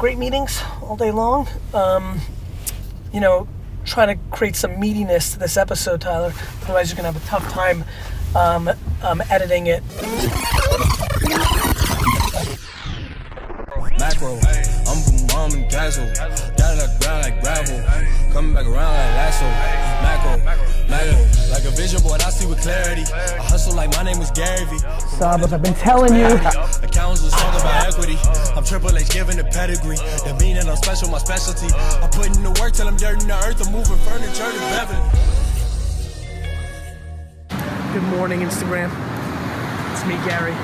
great meetings all day long. You know, trying to create some meatiness to this episode, Tyler. Otherwise, you're gonna have a tough time editing it. Macro, I'm from mom and castle. Got it like ground like gravel. Coming back around like lasso. Macro, like a vision board, I see with clarity. I hustle like my name was Garyvee. Sabas, I've been telling you. Accounts was talking about equity. I'm Triple H giving the pedigree. That mean that I'm special, my specialty. I'm putting the work till I'm dirt in the earth. I'm moving furniture to Beverly. Good morning, Instagram. It's me, Gary.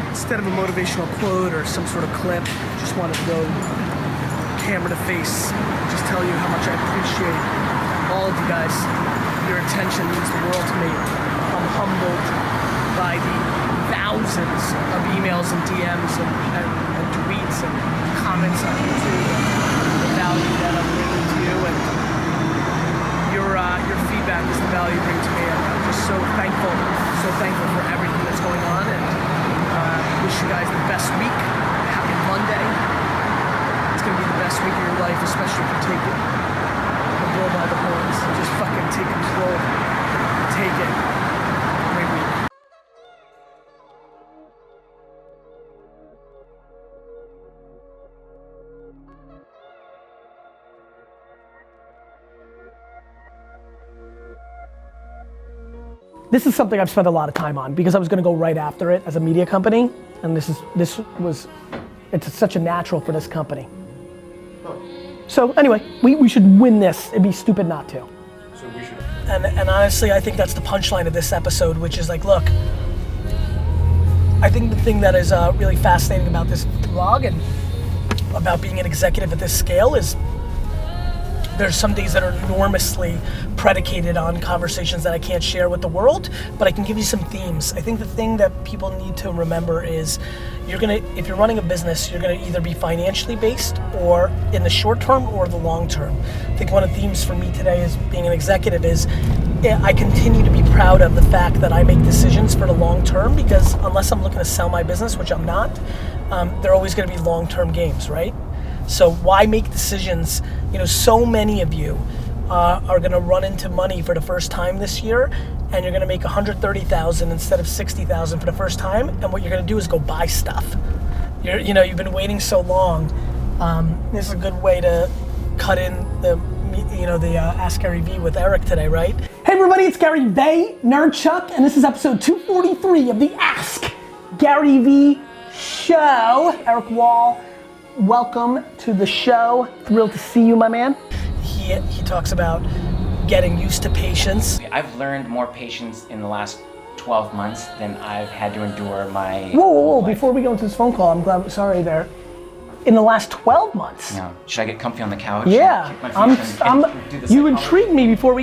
Instead of a motivational quote or some sort of clip, just wanted to go camera to face, just tell you how much I appreciate all of you guys. Your attention means the world to me. I'm humbled by the thousands of emails and DMs and tweets and comments on YouTube, and the value that I'm bringing to you, and your feedback is the value you bring to me. I'm just so thankful for everything that's going on, and wish you guys the best week. Happy Monday. It's gonna be the best week of your life, especially if you take it. The bull by the horns. Just fucking take control. Take it. Great week. This is something I've spent a lot of time on because I was going to go right after it as a media company, and it's such a natural for this company. So anyway, we should win this. It'd be stupid not to. So we should. And honestly, I think that's the punchline of this episode, which is like, look, I think the thing that is really fascinating about this vlog and about being an executive at this scale is there's some days that are enormously predicated on conversations that I can't share with the world, but I can give you some themes. I think the thing that people need to remember is if you're running a business, you're gonna either be financially based or in the short term or the long term. I think one of the themes for me today as being an executive is I continue to be proud of the fact that I make decisions for the long term, because unless I'm looking to sell my business, which I'm not, they're always gonna be long-term games, right? So why make decisions? You know, so many of you are gonna run into money for the first time this year, and you're gonna make $130,000 instead of $60,000 for the first time, and what you're gonna do is go buy stuff. You've been waiting so long. This is a good way to cut in the Ask Garyvee with Eric today, right? Hey everybody, it's Vaynerchuk, and this is episode 243 of the Ask Garyvee show. Eric Wall, welcome to the show. Thrilled to see you, my man. He talks about getting used to patience. I've learned more patience in the last 12 months than I've had to endure my Whoa, life. Before we go into this phone call, sorry there. In the last 12 months? No. Should I get comfy on the couch? Yeah, you intrigued intrigued me before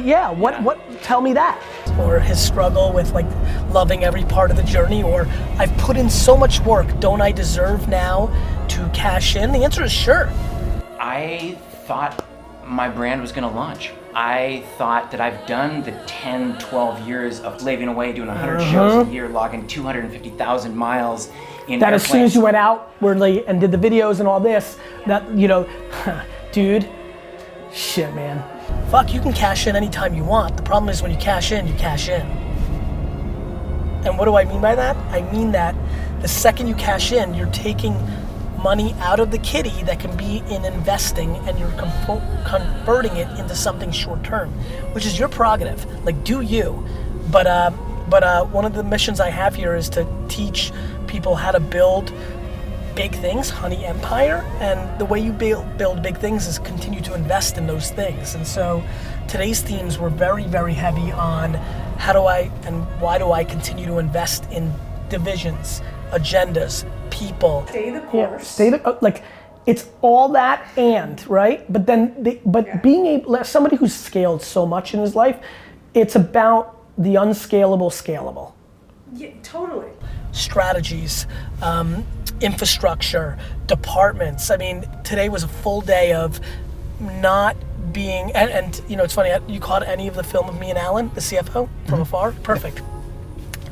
tell me that. Or his struggle with like loving every part of the journey, or I've put in so much work, don't I deserve now to cash in? The answer is sure. I thought my brand was gonna launch. I thought that I've done the 10, 12 years of slaving away, doing 100 shows a year, logging 250,000 miles in that airplanes. As soon as you went outwardly and did the videos and all this, that, dude, shit, man. Fuck, you can cash in anytime you want. The problem is when you cash in, you cash in. And what do I mean by that? I mean that the second you cash in, you're taking money out of the kitty that can be in investing, and you're converting it into something short term, which is your prerogative. Like, do you. But one of the missions I have here is to teach people how to build big things, honey empire, and the way you build big things is continue to invest in those things. And so today's themes were very, very heavy on how do I and why do I continue to invest in divisions, agendas, people. Stay the course. It's all that and, right? But then, being able, somebody who's scaled so much in his life, it's about the unscalable scalable. Yeah, totally. Strategies, infrastructure, departments. I mean, today was a full day of not being, and it's funny, you caught any of the film of me and Alan, the CFO, from afar? Perfect.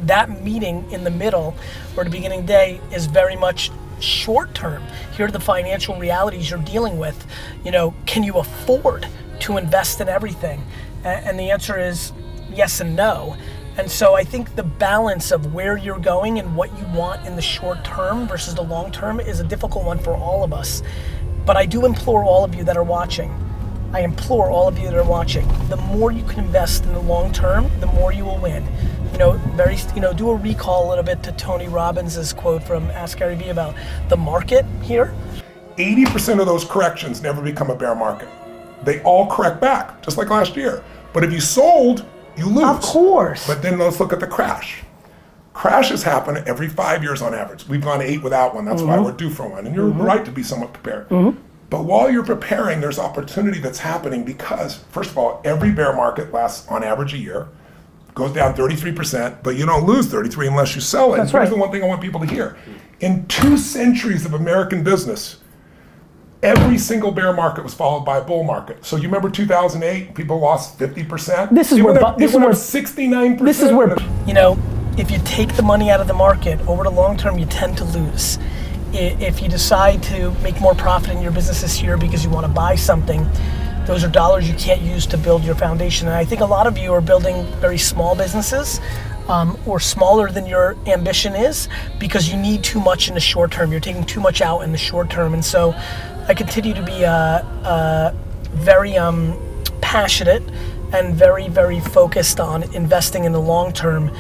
That meeting in the middle or the beginning day is very much short term. Here are the financial realities you're dealing with. Can you afford to invest in everything? And the answer is yes and no. And so I think the balance of where you're going and what you want in the short term versus the long term is a difficult one for all of us. But I do implore all of you that are watching, the more you can invest in the long term, the more you will win. Do a recall a little bit to Tony Robbins' quote from Ask Garyvee about the market here. 80% of those corrections never become a bear market. They all correct back, just like last year. But if you sold, you lose. Of course. But then let's look at the crash. Crashes happen every 5 years on average. We've gone 8 without one. That's why we're due for one. And you're right to be somewhat prepared. But while you're preparing, there's opportunity that's happening because, first of all, every bear market lasts on average a year, goes down 33%, but you don't lose 33 unless you sell it. That's Here's right. the one thing I want people to hear. In 2 centuries of American business, every single bear market was followed by a bull market. So you remember 2008, people lost 50%. This is where 69%. This is where if you take the money out of the market over the long term, you tend to lose. If you decide to make more profit in your business this year because you want to buy something, those are dollars you can't use to build your foundation. And I think a lot of you are building very small businesses or smaller than your ambition is because you need too much in the short term. You're taking too much out in the short term. And so I continue to be very passionate and very, very focused on investing in the long term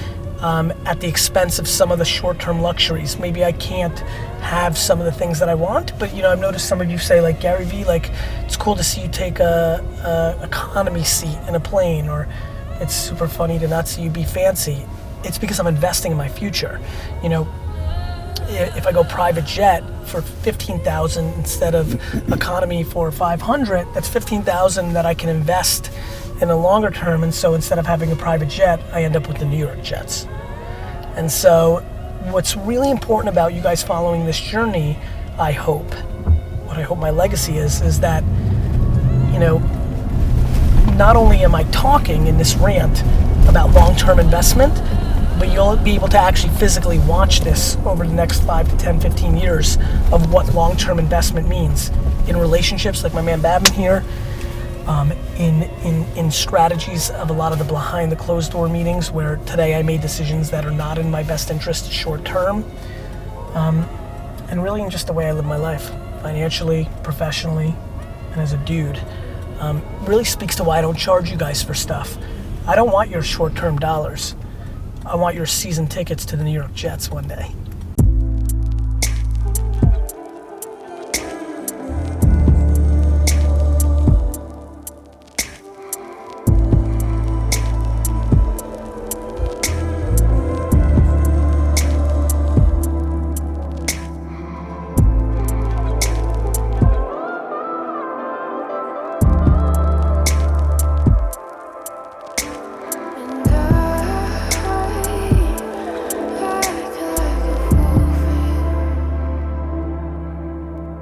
at the expense of some of the short-term luxuries. Maybe I can't have some of the things that I want, but I've noticed some of you say, like Garyvee, like it's cool to see you take a economy seat in a plane, or it's super funny to not see you be fancy. It's because I'm investing in my future. If I go private jet for $15,000 instead of economy for $500, that's $15,000 that I can invest in a longer term. And so instead of having a private jet, I end up with the New York Jets. And so what's really important about you guys following this journey, what I hope my legacy is that, not only am I talking in this rant about long-term investment, but you'll be able to actually physically watch this over the next 5 to 10, 15 years of what long-term investment means in relationships, like my man Babin here, in strategies of a lot of the behind the closed door meetings where today I made decisions that are not in my best interest short term, and really in just the way I live my life, financially, professionally, and as a dude. Really speaks to why I don't charge you guys for stuff. I don't want your short-term dollars. I want your season tickets to the New York Jets one day.